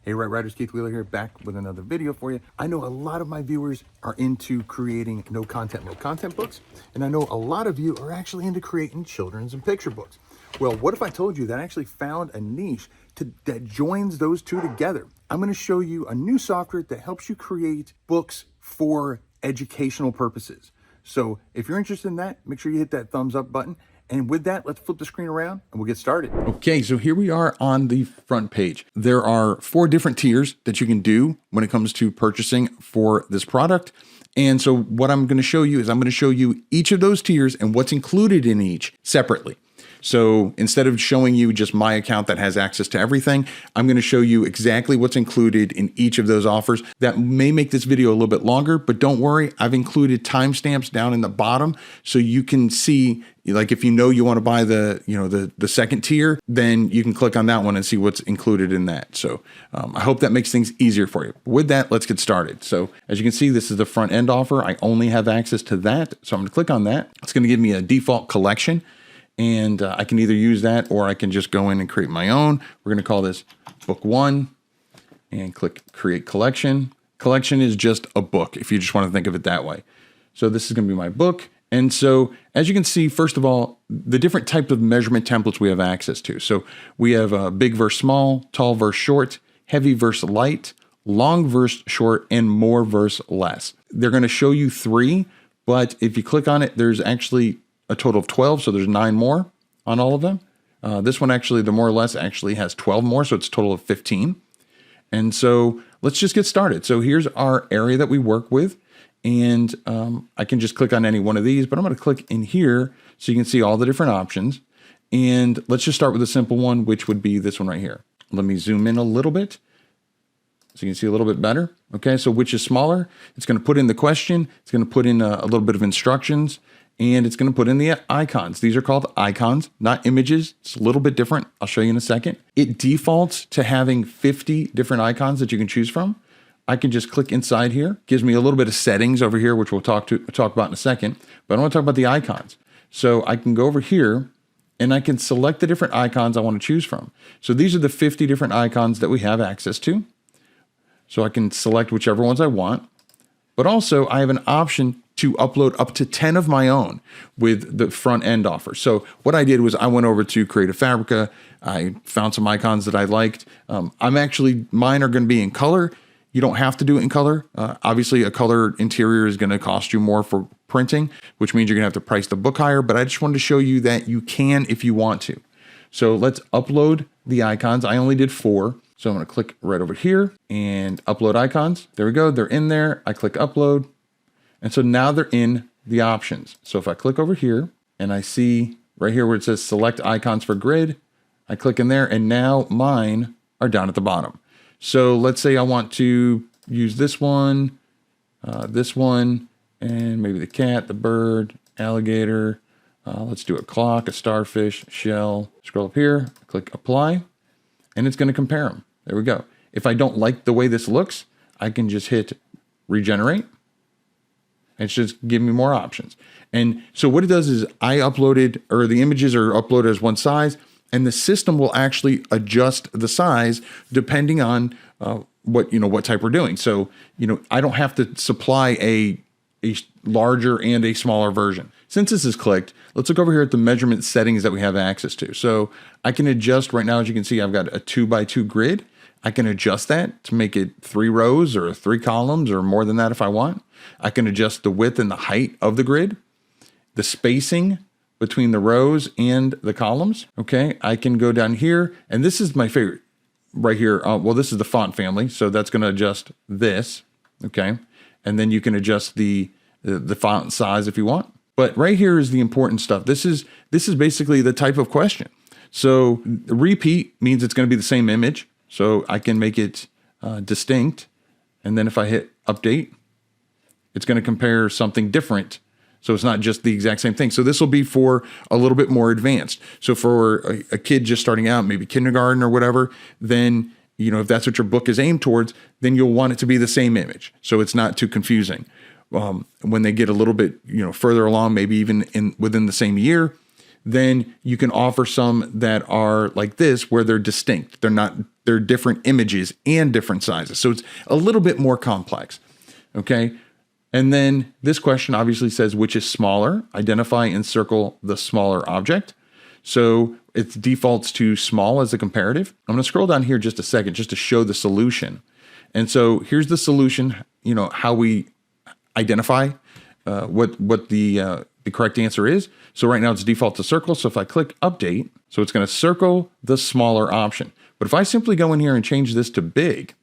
Hey, Right Riders, Keith Wheeler here, back with another video for you. I know a lot of my viewers are into creating no content, low content books, and I know a lot of you are actually into creating children's and picture books. Well, what if I told you that I actually found a niche that joins those two together? I'm going to show you a new software that helps you create books for educational purposes. So if you're interested in that, make sure you hit that thumbs up button. And with that, let's flip the screen around and we'll get started. Okay, so here we are on the front page. There are 4 different tiers that you can do when it comes to purchasing for this product. And so what I'm going to show you is I'm going to show you each of those tiers and what's included in each separately. So instead of showing you just my account that has access to everything, I'm going to show you exactly what's included in each of those offers. That may make this video a little bit longer, but don't worry, I've included timestamps down in the bottom so you can see, like if you want to buy the second tier, then you can click on that one and see what's included in that. So I hope that makes things easier for you. With that, let's get started. So as you can see, this is the front end offer. I only have access to that. So I'm going to click on that. It's going to give me a default collection. And I can either use that or I can just go in and create my own. We're going to call this book 1 and click create collection. Collection is just a book if you just want to think of it that way. So this is going to be my book. And so as you can see, first of all, the different types of measurement templates we have access to. So we have big versus small, tall versus short, heavy versus light, long versus short, and more versus less. They're going to show you 3, but if you click on it, there's actually a total of 12, so there's 9 more on all of them. This one actually, the more or less, actually has 12 more, so it's a total of 15. And so let's just get started. So here's our area that we work with, and I can just click on any one of these, but I'm going to click in here so you can see all the different options. And let's just start with a simple one, which would be this one right here. Let me zoom in a little bit so you can see a little bit better. Okay, so which is smaller? It's going to put in the question. It's going to put in a little bit of instructions. And it's going to put in the icons. These are called icons, not images. It's a little bit different. I'll show you in a second. It defaults to having 50 different icons that you can choose from. I can just click inside here. Gives me a little bit of settings over here, which we'll talk about in a second. But I want to talk about the icons. So I can go over here and I can select the different icons I want to choose from. So these are the 50 different icons that we have access to. So I can select whichever ones I want. But also I have an option to upload up to 10 of my own with the front end offer. So what I did was I went over to Creative Fabrica. I found some icons that I liked. Mine are going to be in color. You don't have to do it in color. Obviously a color interior is going to cost you more for printing, which means you're going to have to price the book higher, but I just wanted to show you that you can if you want to. So let's upload the icons. I only did 4. So I'm going to click right over here and upload icons. There we go. They're in there. I click upload. And so now they're in the options. So if I click over here and I see right here where it says select icons for grid, I click in there and now mine are down at the bottom. So let's say I want to use this one, and maybe the cat, the bird, alligator. Let's do a clock, a starfish, shell. Scroll up here, click apply, and it's going to compare them. There we go. If I don't like the way this looks, I can just hit regenerate. It's just giving me more options. And so what it does is the images are uploaded as one size, and the system will actually adjust the size depending on what type we're doing. So, I don't have to supply a larger and a smaller version. Since this is clicked, let's look over here at the measurement settings that we have access to. So I can adjust right now, as you can see, I've got a 2x2 grid. I can adjust that to make it 3 rows or 3 columns or more than that if I want. I can adjust the width and the height of the grid, the spacing between the rows and the columns. Okay, I can go down here, and this is my favorite right here. This is the font family, so that's going to adjust this. Okay, and then you can adjust the font size if you want. But right here is the important stuff. This is basically the type of question. So repeat means it's going to be the same image. So I can make it distinct. And then if I hit update, it's going to compare something different. So it's not just the exact same thing. So this will be for a little bit more advanced. So for a kid just starting out, maybe kindergarten or whatever, then, if that's what your book is aimed towards, then you'll want it to be the same image. So it's not too confusing. When they get a little bit, further along, maybe even within the same year, then you can offer some that are like this, where they're distinct. They're different images and different sizes. So it's a little bit more complex. Okay. And then this question obviously says, which is smaller? Identify and circle the smaller object. So it defaults to small as a comparative. I'm going to scroll down here just a second just to show the solution. And so here's the solution, how we identify what the correct answer is. So right now it's default to circle. So if I click update, so it's going to circle the smaller option. But if I simply go in here and change this to big,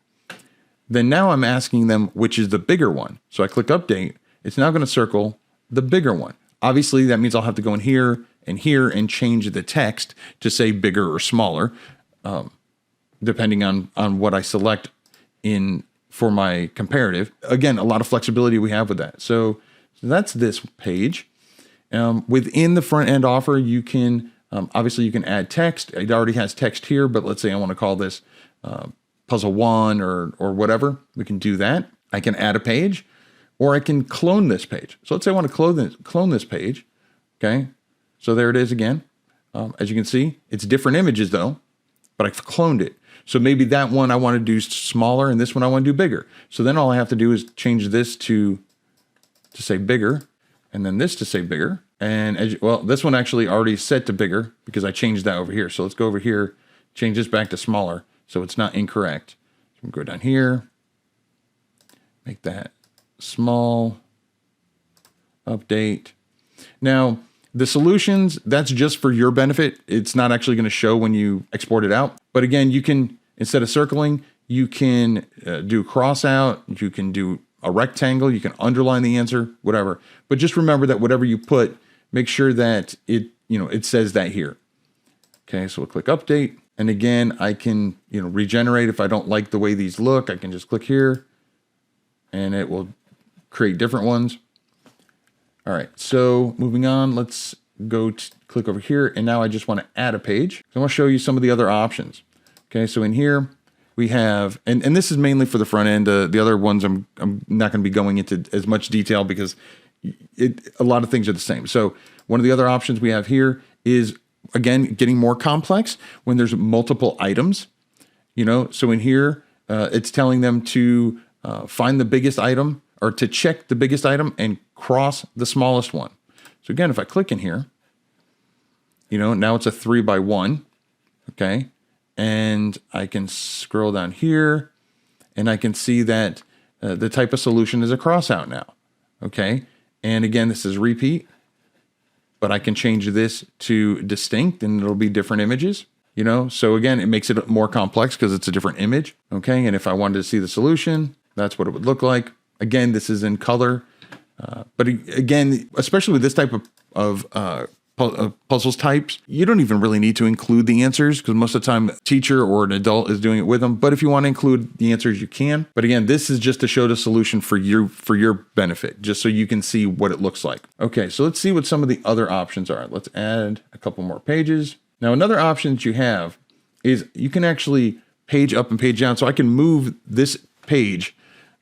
then now I'm asking them which is the bigger one. So I click update. It's now going to circle the bigger one. Obviously, that means I'll have to go in here and change the text to say bigger or smaller, depending on what I select for my comparative. Again, a lot of flexibility we have with that. So that's this page. Within the front end offer, you can obviously you can add text. It already has text here, but let's say I want to call this puzzle 1 or whatever. We can do that. I can add a page, or I can clone this page. So let's say I want to clone this page. Okay, so there it is again. As you can see, it's different images though, but I've cloned it. So maybe that one I want to do smaller, and this one I want to do bigger. So then all I have to do is change this to say bigger, and then this to say bigger. And this one actually already set to bigger because I changed that over here. So let's go over here, change this back to smaller, so it's not incorrect. So we'll go down here, make that small, update. Now, the solutions, that's just for your benefit. It's not actually going to show when you export it out. But again, you can, instead of circling, you can do cross out, you can do a rectangle, you can underline the answer, whatever. But just remember that whatever you put, make sure that it says that here. Okay, so we'll click update. And again, I can regenerate. If I don't like the way these look, I can just click here and it will create different ones. All right, so moving on, let's go click over here. And now I just want to add a page. So I want to show you some of the other options. Okay, so in here we have, and this is mainly for the front end. The other ones I'm not going to be going into as much detail because a lot of things are the same. So one of the other options we have here is, again, getting more complex when there's multiple items. So in here, it's telling them to find the biggest item, or to check the biggest item and cross the smallest one. So again, if I click in here, now it's a 3x1, okay? And I can scroll down here and I can see that the type of solution is a cross out now, okay? And again, this is repeat, but I can change this to distinct and it'll be different images, So again, it makes it more complex because it's a different image, okay? And if I wanted to see the solution, that's what it would look like. Again, this is in color, but again, especially with this type of puzzles types, you don't even really need to include the answers because most of the time a teacher or an adult is doing it with them. But if you want to include the answers, you can. But again, this is just to show the solution for your benefit, just so you can see what it looks like. Okay, so let's see what some of the other options are. Let's add a couple more pages. Now, another option that you have is you can actually page up and page down. So I can move this page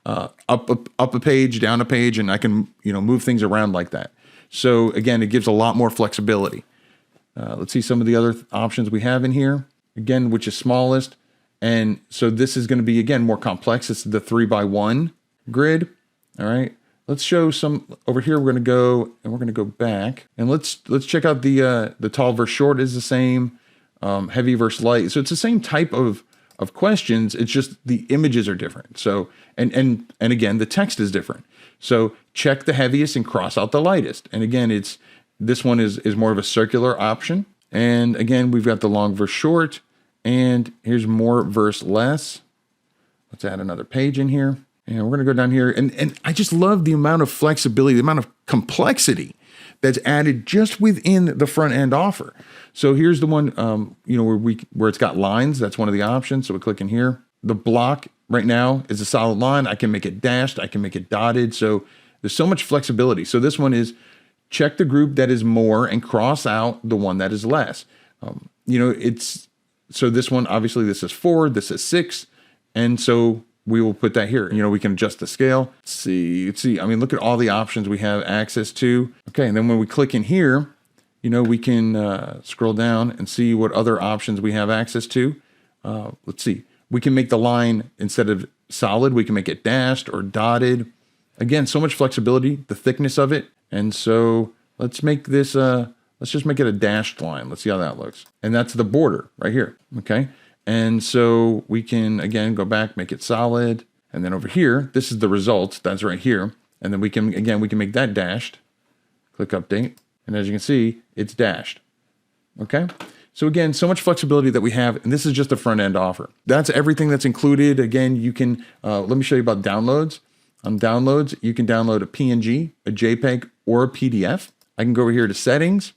up a page, down a page, and I can move things around like that. So again, it gives a lot more flexibility. Let's see some of the other options we have in here. Again, which is smallest. And so this is going to be, again, more complex. This is the 3x1 grid. All right. Let's show some over here. We're going to go back and let's check out the tall versus short is the same, heavy versus light. So it's the same type of questions. It's just the images are different. So, and again, the text is different. So check the heaviest and cross out the lightest. And again, this one is more of a circular option. And again, we've got the long versus short, and here's more versus less. Let's add another page in here. And we're going to go down here. And I just love the amount of flexibility, the amount of complexity that's added just within the front end offer. So here's the one, where it's got lines. That's one of the options. So we click in here. The block right now is a solid line. I can make it dashed. I can make it dotted. So there's so much flexibility. So this one is check the group that is more and cross out the one that is less. So this one, obviously this is 4, this is 6. And so we will put that here. We can adjust the scale. Let's see. I mean, look at all the options we have access to. Okay. And then when we click in here, we can scroll down and see what other options we have access to. Let's see. We can make the line, instead of solid, we can make it dashed or dotted. Again, so much flexibility, the thickness of it. And so let's make this, let's just make it a dashed line. Let's see how that looks. And that's the border right here, okay? And so we can, again, go back, make it solid. And then over here, this is the result, that's right here. And then we can, again, we can make that dashed. Click update. And as you can see, it's dashed, okay? So again, so much flexibility that we have, and this is just a front end offer. That's everything that's included. Again, you can, let me show you about downloads. On downloads, you can download a PNG, a JPEG, or a PDF. I can go over here to settings,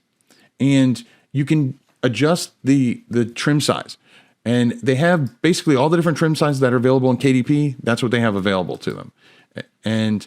and you can adjust the trim size. And they have basically all the different trim sizes that are available in KDP. That's what they have available to them. And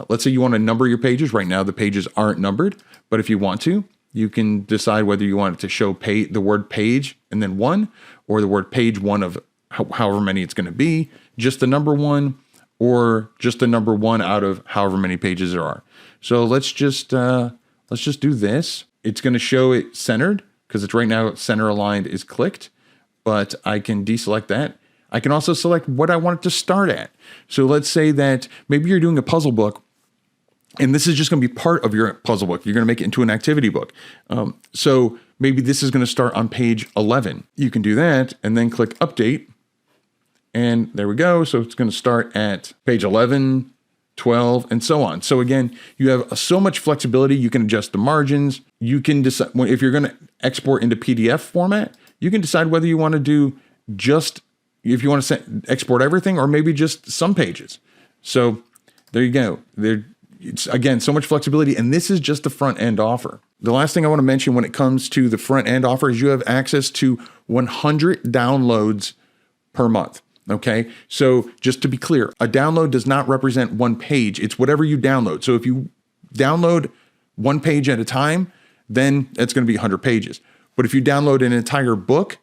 let's say you want to number your pages. Right now, the pages aren't numbered, but if you want to, you can decide whether you want it to show the word page and then 1, or the word page 1 of however many it's going to be, just the number 1, or just the number 1 out of however many pages there are. So let's just do this. It's going to show it centered because it's right now center aligned is clicked, but I can deselect that. I can also select what I want it to start at. So let's say that maybe you're doing a puzzle book, and this is just going to be part of your puzzle book. You're going to make it into an activity book. So maybe this is going to start on page 11. You can do that and then click update. And there we go. So it's going to start at page 11, 12, and so on. So again, you have so much flexibility. You can adjust the margins. You can decide if you're going to export into PDF format, you can decide whether you want to do if you want to export everything or maybe just some pages. So there you go. It's, again, so much flexibility, and this is just the front end offer. The last thing I want to mention when it comes to the front end offer is you have access to 100 downloads per month. Okay, so just to be clear, a download does not represent one page. It's whatever you download. So if you download one page at a time, then it's going to be 100 pages. But if you download an entire book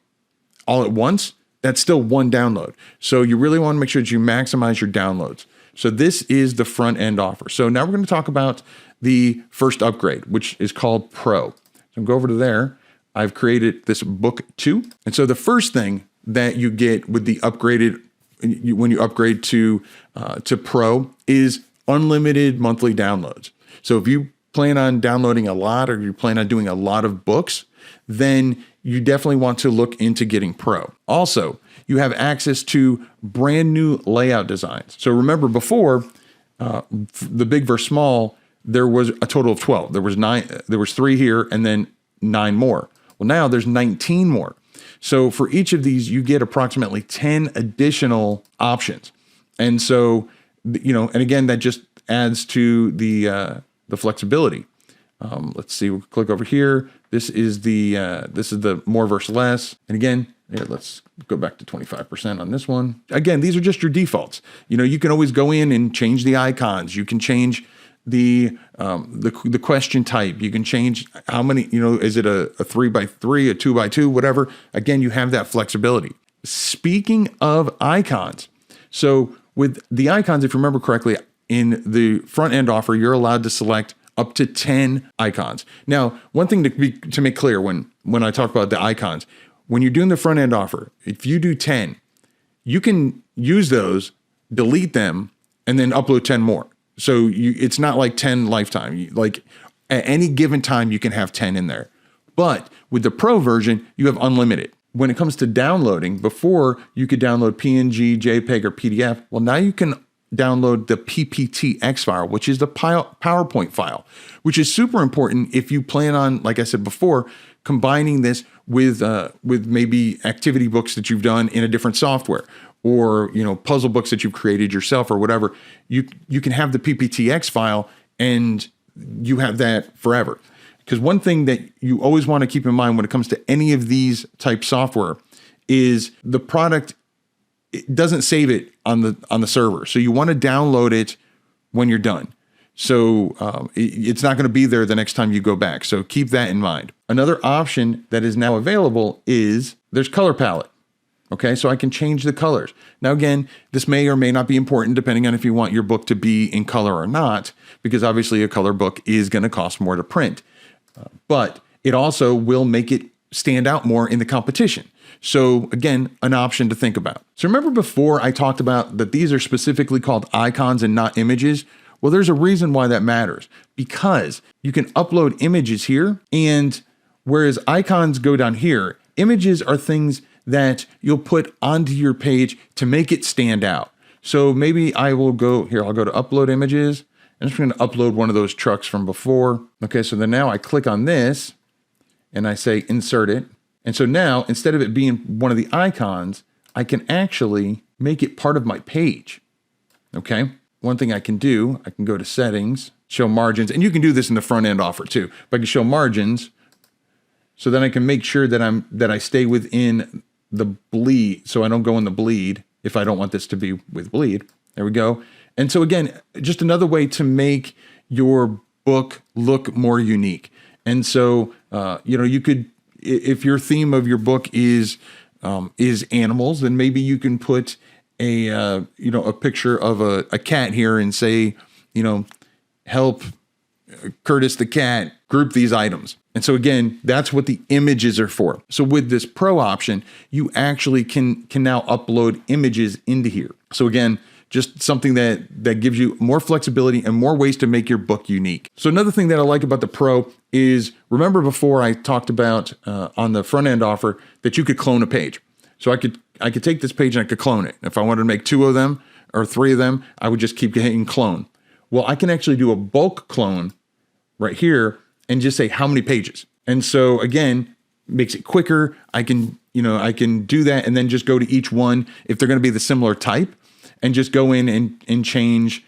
all at once, that's still one download. So you really want to make sure that you maximize your downloads. So this is the front end offer. So now we're going to talk about the first upgrade, which is called Pro. So go over to there. I've created this book 2. And so the first thing that you get with the upgraded, when you upgrade to Pro, is unlimited monthly downloads. So if you plan on downloading a lot, or you plan on doing a lot of books, then you definitely want to look into getting Pro. Also, you have access to brand new layout designs. So remember before, the big versus small, there was a total of 12. There was 3 here and then 9 more. Well, now there's 19 more. So for each of these, you get approximately 10 additional options. And so, and again, that just adds to the flexibility. Let's see, we'll click over here. This is the more versus less. And again, here, let's go back to 25% on this one. Again, these are just your defaults. You can always go in and change the icons. You can change the question type. You can change how many, is it a 3x3, a 2x2, whatever. Again, you have that flexibility. Speaking of icons, so with the icons, if you remember correctly, in the front end offer, you're allowed to select up to 10 icons. Now, one thing to make clear when I talk about the icons, when you're doing the front end offer, if you do 10, you can use those, delete them, and then upload 10 more. So it's not like 10 lifetime. Like at any given time, you can have 10 in there. But with the Pro version, you have unlimited. When it comes to downloading, before you could download PNG, JPEG, or PDF. Well, now you can download the PPTX file, which is the PowerPoint file, which is super important if you plan on, like I said before, combining this with maybe activity books that you've done in a different software, or puzzle books that you've created yourself or whatever. You can have the PPTX file and you have that forever. Because one thing that you always want to keep in mind when it comes to any of these type software is the product, it doesn't save it on the server. So you want to download it when you're done. So it's not going to be there the next time you go back. So keep that in mind. Another option that is now available is there's color palette. Okay, so I can change the colors. Now again, this may or may not be important depending on if you want your book to be in color or not, because obviously a color book is going to cost more to print. But it also will make it stand out more in the competition. So again, an option to think about. So remember before I talked about that these are specifically called icons and not images? Well, there's a reason why that matters, because you can upload images here, and whereas icons go down here, images are things that you'll put onto your page to make it stand out. So maybe I will go here, I'll go to upload images. I'm just going to upload one of those trucks from before. Okay, so then now I click on this and I say insert it. And so now, instead of it being one of the icons, I can actually make it part of my page. Okay, one thing I can do, I can go to settings, show margins, and you can do this in the front end offer too. But I can show margins, so then I can make sure that I stay within the bleed, so I don't go in the bleed if I don't want this to be with bleed. There we go. And so again, just another way to make your book look more unique. And so you could, if your theme of your book is animals, then maybe you can put a picture of a cat here and say, help Curtis the cat group these items. And so again, that's what the images are for. So with this Pro option, you actually can now upload images into here. So again, just something that gives you more flexibility and more ways to make your book unique. So another thing that I like about the Pro is, remember before I talked about on the front end offer that you could clone a page. So I could take this page and I could clone it. If I wanted to make 2 of them or 3 of them, I would just keep hitting clone. Well, I can actually do a bulk clone right here and just say how many pages. And so again, makes it quicker. I can do that and then just go to each one if they're going to be the similar type, and just go in and change,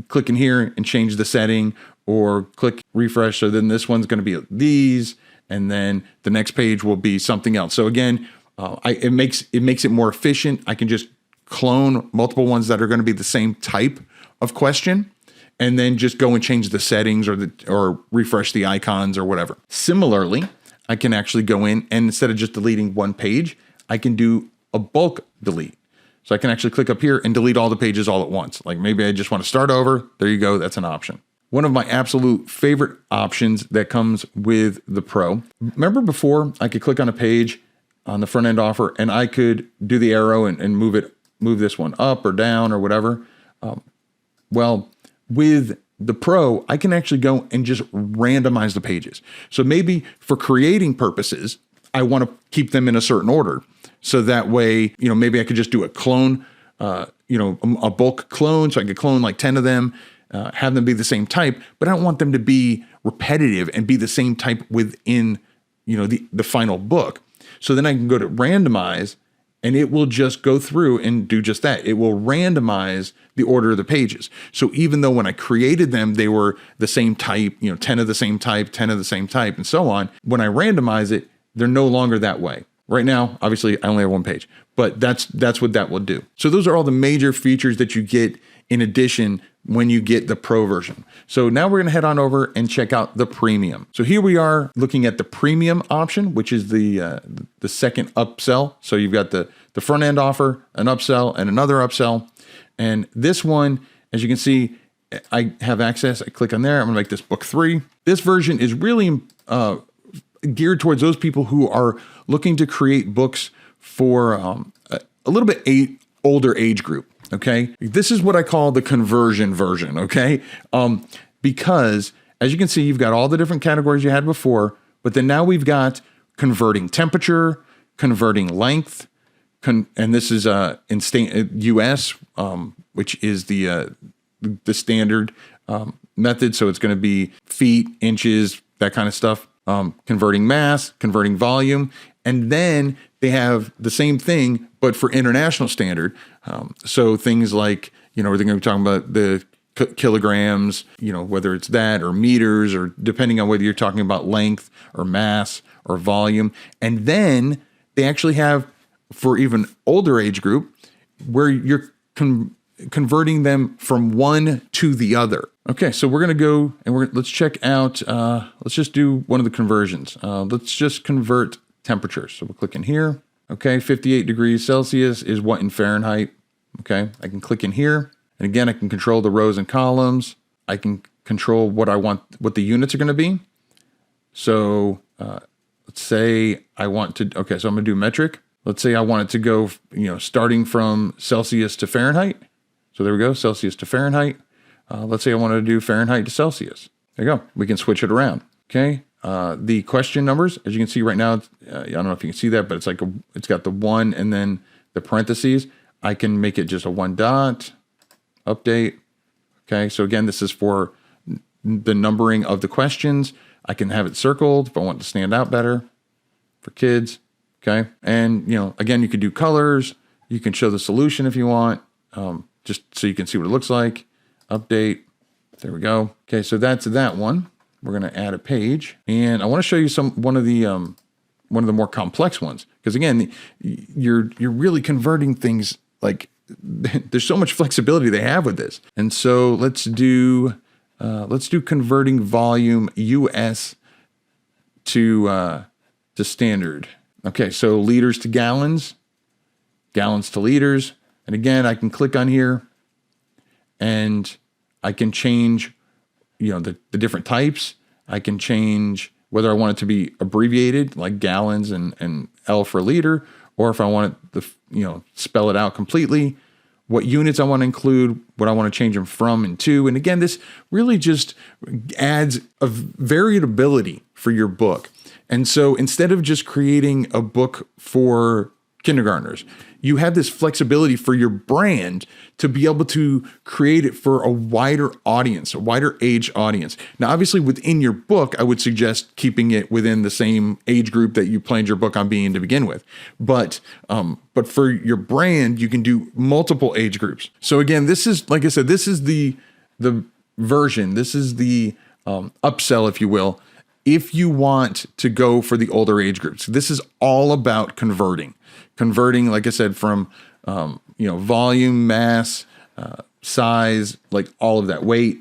click in here and change the setting, or click refresh. So then this one's going to be these, and then the next page will be something else. So again, it makes it more efficient. I can just clone multiple ones that are going to be the same type of question, and then just go and change the settings or refresh the icons or whatever. Similarly, I can actually go in and instead of just deleting one page, I can do a bulk delete. So I can actually click up here and delete all the pages all at once. Like maybe I just want to start over. There you go. That's an option. One of my absolute favorite options that comes with the Pro. Remember before I could click on a page on the front end offer and I could do the arrow and move this one up or down or whatever. Well, with the Pro, I can actually go and just randomize the pages. So maybe for creating purposes, I want to keep them in a certain order. So that way, maybe I could just do a clone, a bulk clone. So I could clone like 10 of them, have them be the same type, but I don't want them to be repetitive and be the same type within, the final book. So then I can go to randomize, and it will just go through and do just that. It will randomize the order of the pages. So even though when I created them, they were the same type, 10 of the same type, 10 of the same type, and so on, when I randomize it, they're no longer that way. Right now, obviously, I only have one page, but that's what that will do. So those are all the major features that you get in addition when you get the Pro version. So now we're going to head on over and check out the Premium. So here we are looking at the Premium option, which is the second upsell. So you've got the front end offer, an upsell, and another upsell. And this one, as you can see, I have access. I click on there. I'm going to make this book 3. This version is really geared towards those people who are looking to create books for a little bit older age group. Okay, this is what I call the conversion version. Okay, because as you can see, you've got all the different categories you had before, but then now we've got converting temperature, converting length, and this is in US, which is the standard method. So it's going to be feet, inches, that kind of stuff. Converting mass, converting volume, and then they have the same thing, but for international standard. So things like, we're going to be talking about the kilograms, whether it's that or meters, or depending on whether you're talking about length or mass or volume. And then they actually have, for even older age group, where you're converting them from one to the other. Okay, so we're going to go and let's check out, let's just do one of the conversions. Let's just convert temperatures. So we'll click in here. Okay, 58 degrees Celsius is what in Fahrenheit? Okay, I can click in here. And again, I can control the rows and columns. I can control what I want, what the units are going to be. So let's say I want to, okay, so I'm gonna do metric. Let's say I want it to go, starting from Celsius to Fahrenheit. So there we go, Celsius to Fahrenheit. Let's say I wanted to do Fahrenheit to Celsius. There you go, we can switch it around, okay? The question numbers, as you can see right now, I don't know if you can see that, but it's got the 1 and then the parentheses. I can make it just a 1 dot, update. Okay, so again, this is for the numbering of the questions. I can have it circled if I want it to stand out better for kids. Okay, and again, you can do colors. You can show the solution if you want, just so you can see what it looks like. Update. There we go. Okay, so that's that one. We're going to add a page, and I want to show you one of the more complex ones, because again, you're really converting things. Like there's so much flexibility they have with this, and so let's do converting volume US to standard. Okay, so liters to gallons, gallons to liters, and again, I can click on here, and I can change the different types. I can change whether I want it to be abbreviated, like gallons and L for liter, or if I want it to, spell it out completely, what units I want to include, what I want to change them from and to. And again, this really just adds a variability for your book. And so instead of just creating a book for kindergartners, you have this flexibility for your brand to be able to create it for a wider audience, a wider age audience. Now, obviously within your book, I would suggest keeping it within the same age group that you planned your book on being to begin with. But for your brand, you can do multiple age groups. So again, this is, like I said, this is the version, this is the upsell, if you will, if you want to go for the older age groups. This is all about converting, like I said, from volume, mass, size, like all of that, weight.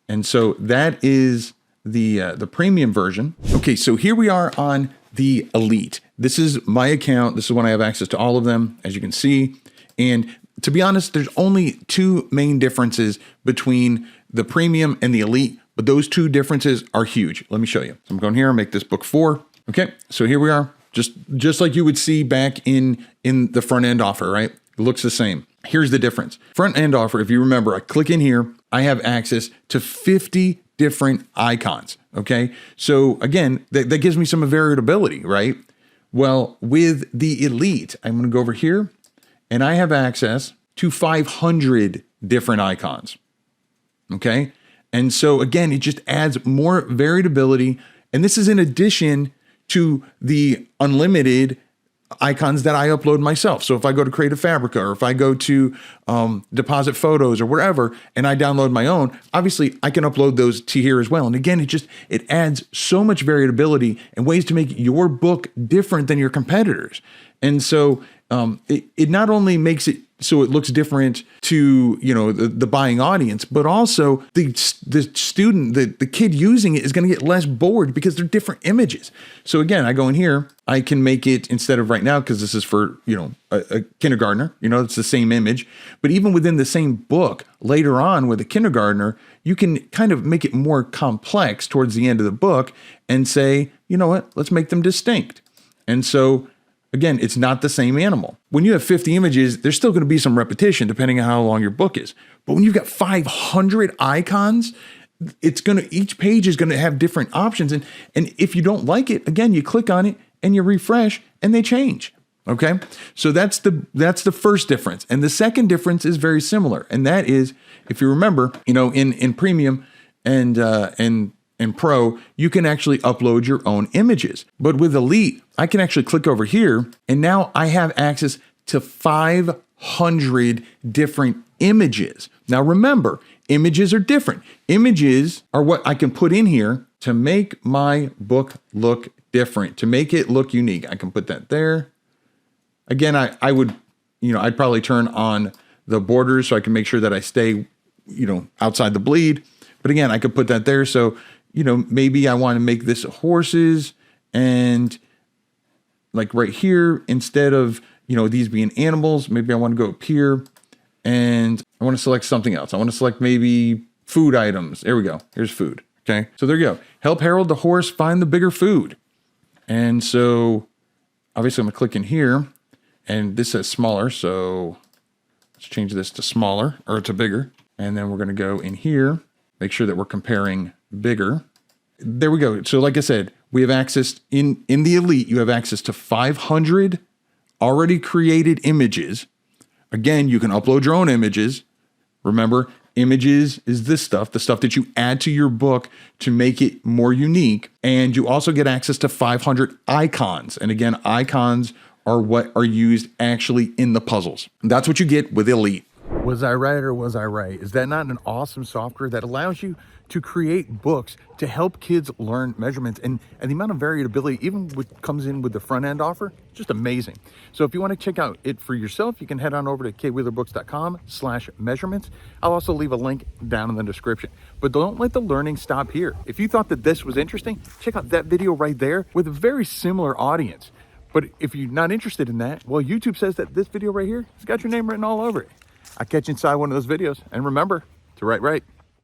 And so that is the premium version. Okay, so here we are on the Elite. This is my account. This is when I have access to all of them, as you can see. And to be honest, there's only 2 main differences between the premium and the Elite, but those 2 differences are huge. Let me show you. So I'm going here and make this book 4. Okay, so here we are. Just like you would see back in the front end offer, right? It looks the same. Here's the difference. Front end offer, if you remember, I click in here, I have access to 50 different icons, okay? So again, that gives me some variability, right? Well, with the Elite, I'm gonna go over here, and I have access to 500 different icons, okay? And so again, it just adds more variability, and this is in addition to the unlimited icons that I upload myself. So if I go to Creative Fabrica, or if I go to Deposit Photos or wherever, and I download my own, obviously I can upload those to here as well. And again, it adds so much variability and ways to make your book different than your competitors. And so it not only makes it so it looks different to the buying audience, but also the student, the kid using it is going to get less bored because they're different images. So again, I go in here, I can make it, instead of right now, because this is for a kindergartner, it's the same image, but even within the same book later on with a kindergartner, you can kind of make it more complex towards the end of the book and say, you know what, let's make them distinct. And so again, it's not the same animal. When you have 50 images, there's still going to be some repetition depending on how long your book is. But when you've got 500 icons, each page is going to have different options. And if you don't like it, again, you click on it and you refresh and they change. Okay. So that's the first difference. And the second difference is very similar. And that is, if you remember, in premium and Pro, you can actually upload your own images. But with Elite, I can actually click over here, and now I have access to 500 different images. Now remember, images are different. Images are what I can put in here to make my book look different, to make it look unique. I can put that there. Again, I would, I'd probably turn on the borders so I can make sure that I stay, outside the bleed. But again, I could put that there. So maybe I want to make this horses, and like right here, instead of, these being animals, maybe I want to go up here and I want to select something else. I want to select maybe food items. There we go. Here's food. Okay. So there you go. Help Harold the horse find the bigger food. And so obviously I'm gonna click in here and this says smaller. So let's change this to smaller or to bigger. And then we're gonna go in here, make sure that we're comparing bigger. There we go. So like I said, we have access in the Elite, you have access to 500 already created images. Again, you can upload your own images. Remember, images is this stuff, the stuff that you add to your book to make it more unique. And you also get access to 500 icons. And again, icons are what are used actually in the puzzles. That's what you get with Elite. Was I right or was I right? Is that not an awesome software that allows you to create books to help kids learn measurements, and the amount of variability, even what comes in with the front end offer, just amazing. So if you want to check out it for yourself, you can head on over to kwheelerbooks.com/measurements. I'll also leave a link down in the description. But don't let the learning stop here. If you thought that this was interesting, check out that video right there with a very similar audience. But if you're not interested in that, well, YouTube says that this video right here has got your name written all over it. I'll catch you inside one of those videos. And remember to write right.